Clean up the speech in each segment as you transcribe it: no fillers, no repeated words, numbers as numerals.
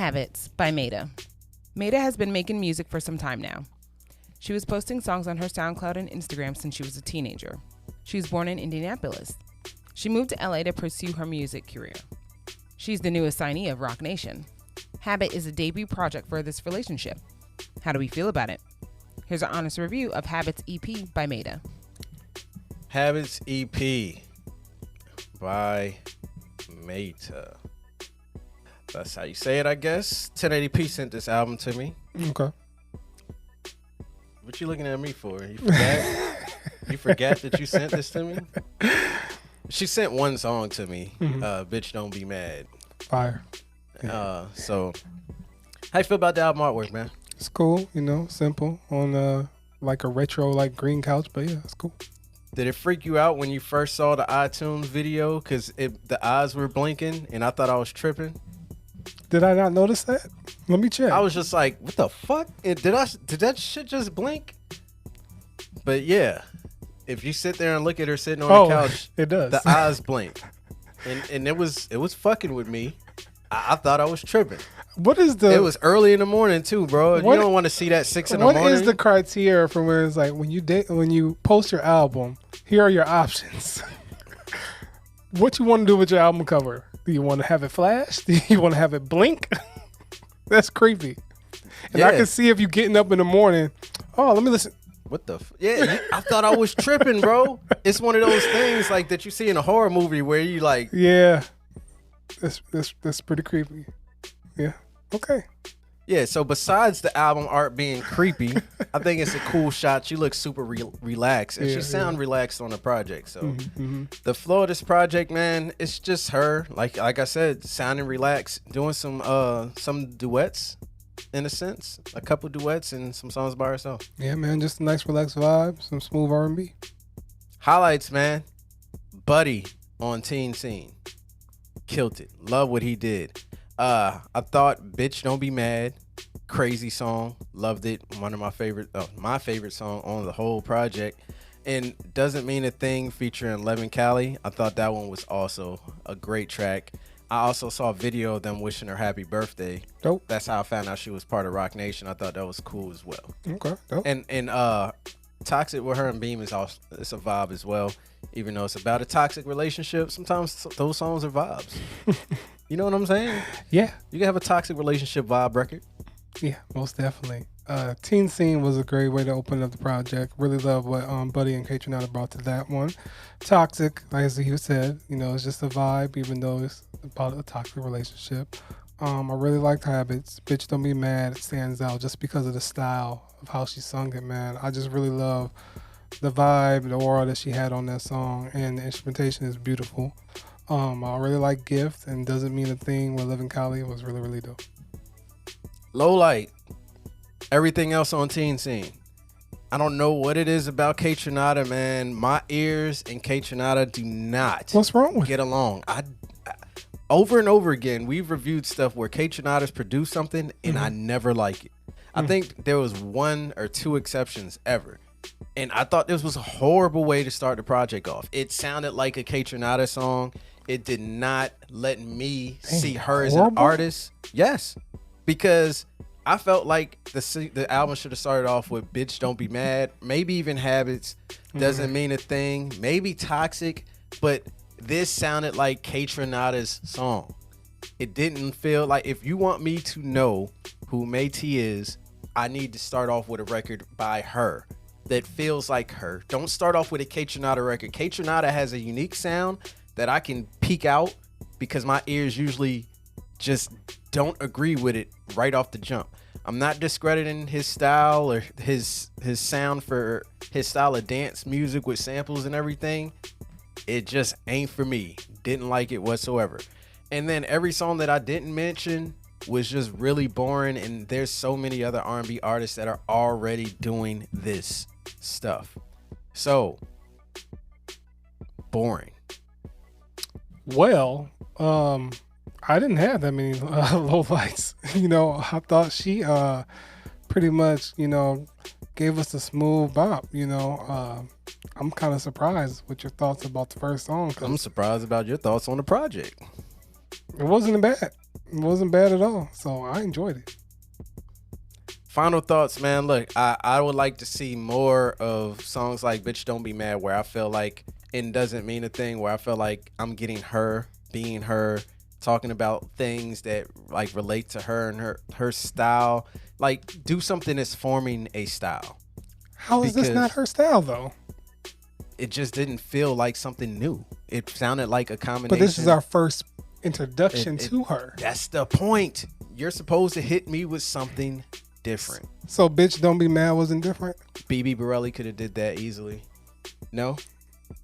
Habits by Maeta. Maeta has been making music for some time now. She was posting songs on her SoundCloud and Instagram since she was a teenager. She was born in Indianapolis. She moved to LA to pursue her music career. She's the newest signee of Roc Nation. Habit is a debut project for this relationship. How do we feel about it? Here's an honest review of Habits EP by Maeta. Habits EP by Maeta. That's how you say it, I guess. 1080p sent this album to me. Okay. What you looking at me for? You forgot? You forgot that you sent this to me? She sent one song to me. Bitch Don't Be Mad. Fire. So how you feel about the album artwork, man? It's cool, simple on like a retro like green couch, but yeah, it's cool. Did it freak you out when you first saw the iTunes video because the eyes were blinking and I thought I was tripping? Did I not notice that? Let me check. I was just like, what the fuck? Did that shit just blink? But yeah, if you sit there and look at her sitting on the couch, it does. The eyes blink. And it was fucking with me. I thought I was tripping. What is the? It was early in the morning too, bro. You don't want to see that 6 in the morning. What is the criteria for when it's like when you post your album? Here are your options. What you want to do with your album cover? Do you want to have it flash? Do you want to have it blink? That's creepy. And I can see if you getting up in the morning. Oh, let me listen. What the? Yeah, I thought I was tripping, bro. It's one of those things like that you see in a horror movie where you like. Yeah, that's pretty creepy. Yeah. Okay. Yeah. So besides the album art being creepy, I think it's a cool shot. She looks super relaxed, and she sound relaxed on the project. So the flow of this project, man, it's just her. Like I said, sounding relaxed, doing some duets. In a sense, a couple duets and some songs by herself. Yeah, man, just a nice relaxed vibe, some smooth R&B. Highlights, man. Buddy on Teen Scene. Killed it. Love what he did. I thought Bitch Don't Be Mad. Crazy song. Loved it. One of my favorite song on the whole project. And Doesn't Mean a Thing featuring Levin Cali. I thought that one was also a great track. I also saw a video of them wishing her happy birthday. Dope. That's how I found out she was part of Roc Nation. I thought that was cool as well. Okay. Dope. And Toxic with her and Beam is also, it's a vibe as well. Even though it's about a toxic relationship, sometimes those songs are vibes. You know what I'm saying? Yeah. You can have a toxic relationship vibe record. Yeah, most definitely. Teen Scene was a great way to open up the project. Really love what Buddy and Katrinata brought to that one. Toxic, like as he said, it's just a vibe, even though it's about a toxic relationship. I really liked Habits. Bitch Don't Be Mad. It stands out just because of the style of how she sung it, man. I just really love the vibe, the aura that she had on that song, and the instrumentation is beautiful. I really like Gift, and Doesn't Mean a Thing with Levin Cali was really, really dope. Low light. Everything else on Teen Scene. I don't know what it is about Katrinata, man. My ears and Katrinata do not What's wrong with get along. I over and over again, we've reviewed stuff where Katrinata's produced something and I never like it. I think there was 1 or 2 exceptions ever. And I thought this was a horrible way to start the project off. It sounded like a Katrinata song. It did not let me see her as an artist. Yes, because I felt like the album should have started off with Bitch Don't Be Mad, maybe even Habits, Doesn't Mean a Thing, maybe Toxic, but this sounded like Katrinata's song. It didn't feel like, if you want me to know who Maeta is, I need to start off with a record by her that feels like her. Don't start off with a Katrinata record. Katrinata has a unique sound that I can peek out because my ears usually just don't agree with it right off the jump. I'm not discrediting his style or his sound for his style of dance music with samples and everything. It just ain't for me. Didn't like it whatsoever. And then every song that I didn't mention was just really boring, and there's so many other R&B artists that are already doing this stuff. So boring. Well, I didn't have that many low lights. I thought she pretty much, gave us a smooth bop. I'm kind of surprised with your thoughts about the first song. I'm surprised about your thoughts on the project. It wasn't bad. It wasn't bad at all. So I enjoyed it. Final thoughts, man. Look, I would like to see more of songs like Bitch Don't Be Mad, where I feel like it doesn't mean a thing, where I feel like I'm getting her, being her, talking about things that like relate to her and her style. Like, do something that's forming a style. How is this not her style, though? It just didn't feel like something new. It sounded like a combination. But this is our first introduction to her. That's the point. You're supposed to hit me with something different. So Bitch Don't Be Mad wasn't different? BB Borelli could have did that easily. No?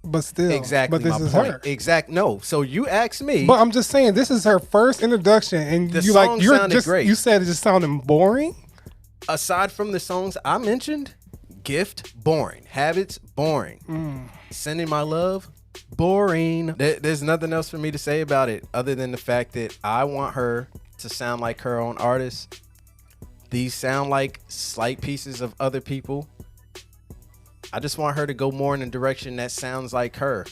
But still. Exactly. But this my is point. her. No. So you asked me. But I'm just saying, this is her first introduction, and The you song you're sounded just great. you said it just sounded boring. Aside from the songs I mentioned, Gift, boring. Habits, boring. Sending My Love, boring. There's nothing else for me to say about it other than the fact that I want her to sound like her own artist. These sound like slight pieces of other people. I just want her to go more in a direction that sounds like her,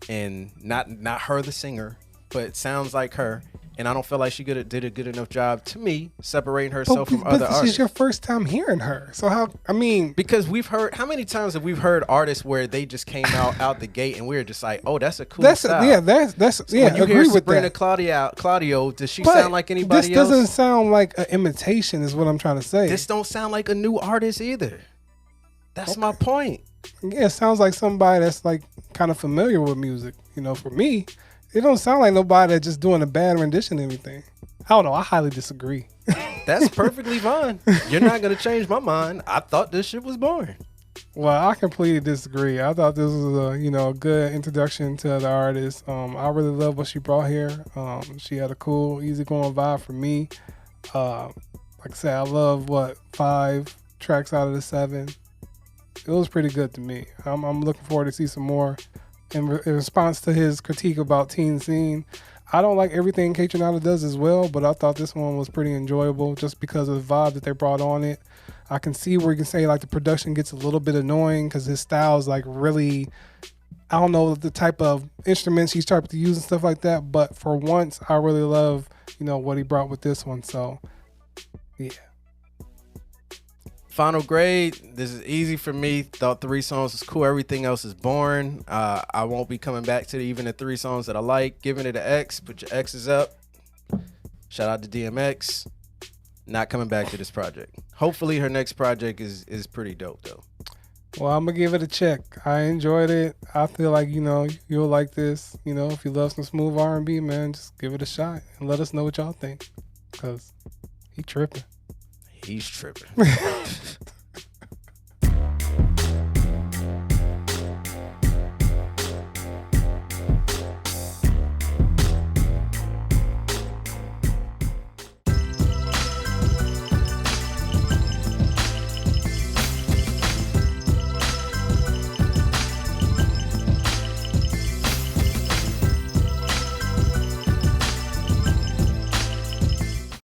and not her the singer, but it sounds like her. And I don't feel like she did a good enough job, to me, separating herself from other But this artists. is your first time hearing her. So Because we've heard, how many times have we heard artists where they just came out the gate and we were just like, oh, that's a cool style. That's When you agree hear with Sabrina that. Claudio, does she But sound like anybody this else? doesn't sound like an imitation, is what I'm trying to say. This don't sound like a new artist either. That's my point. Yeah, it sounds like somebody that's like kind of familiar with music. You know, for me, it don't sound like nobody that's just doing a bad rendition of anything. I don't know. I highly disagree. That's perfectly fine. You're not going to change my mind. I thought this shit was boring. Well, I completely disagree. I thought this was a good introduction to the artist. I really love what she brought here. She had a cool, easygoing vibe for me. Like I said, I love 5 tracks out of the 7. It was pretty good to me. I'm looking forward to see some more. In response to his critique about Teen Scene, I don't like everything Kaytranada does as well, but I thought this one was pretty enjoyable just because of the vibe that they brought on it. I can see where you can say like the production gets a little bit annoying because his style is like really, I don't know the type of instruments he's starting to use and stuff like that. But for once, I really love what he brought with this one. So yeah. Final grade, this is easy for me. Thought 3 songs was cool. Everything else is boring. I won't be coming back to even the 3 songs that I like. Giving it an X. Put your X's up. Shout out to DMX. Not coming back to this project. Hopefully her next project is pretty dope though. Well, I'm gonna give it a check. I enjoyed it. I feel like you'll like this. If you love some smooth R&B, man, just give it a shot and let us know what y'all think. Cause he tripping. He's tripping.